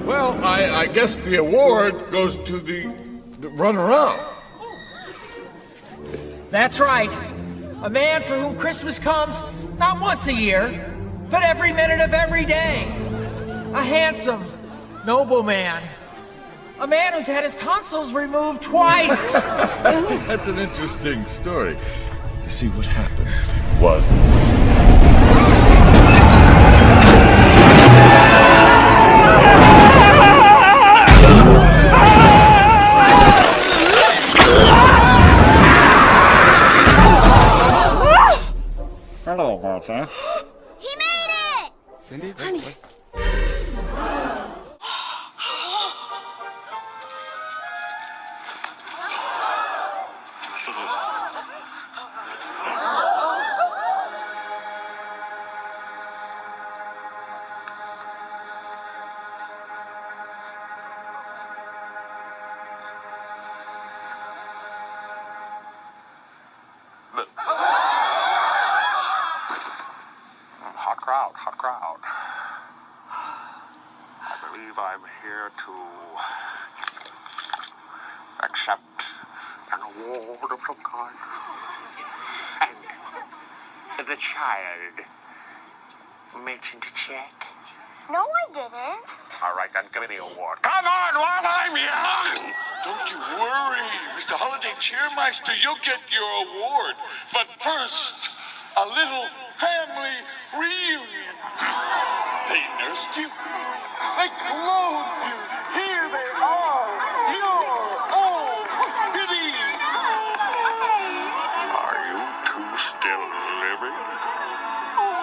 Well, I guess the award goes to the runner-up. That's right. A man for whom Christmas comes not once a year, but every minute of every day. A handsome, noble man. A man who's had his tonsils removed twice. That's an interesting story. You see, what happened was... Hello, Ratchet. He made it! Cindy, honey. Wait. Hot crowd. I believe I'm here to accept an award of some kind. And the child mentioned a check. No, I didn't. All right, then give me the award. Come on, while I'm young! Don't you worry, Mr. Holiday Cheermeister, you'll get your award. But first, a little family reunion. They nursed you. They clothed you. Here they are. Your own Billy. Are you two still living?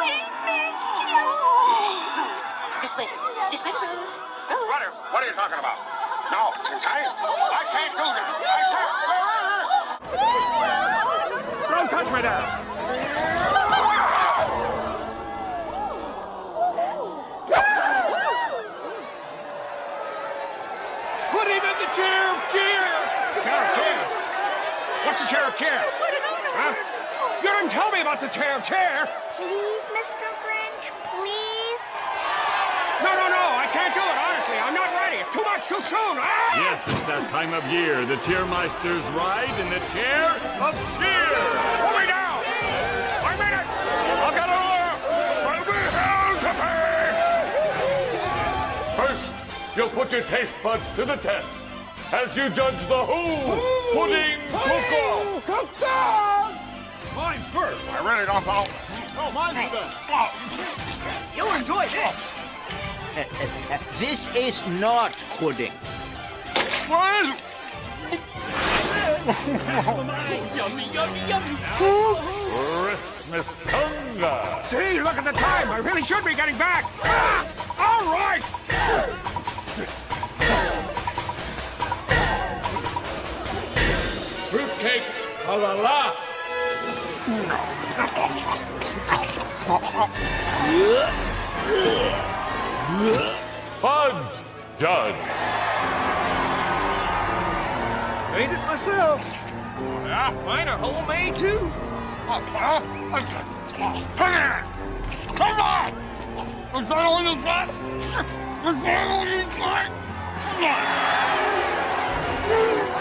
We missed you. Rose, this way, Rose. Rose. What are you talking about? No, I can't do that. I said... Don't touch me now! Put him in the chair of cheer! Chair of cheer? What's the chair of cheer? Huh? You didn't tell me about the chair of cheer! Please, Mr. Grinch, please. No, I can't do it, honestly. I'm not ready. It's too soon. Ah! Yes, it's that time of year. The Cheermeister's ride in the chair of cheer! Pull me down! I'm in it! I'll get over! I'll be held to pay! First, you'll put your taste buds to the test as you judge the pudding cook-off. Mine's first. I really don't know. Oh, mine's first. You'll enjoy this. This is not pudding. What is it? Christmas hunger. See, look at the time. I really should be getting back. Ah! All right. Fruitcake a la la. Fudge Judge. Made it myself. Yeah, mine are homemade too. Come on! Is that all you got? Is that all you got? Come on!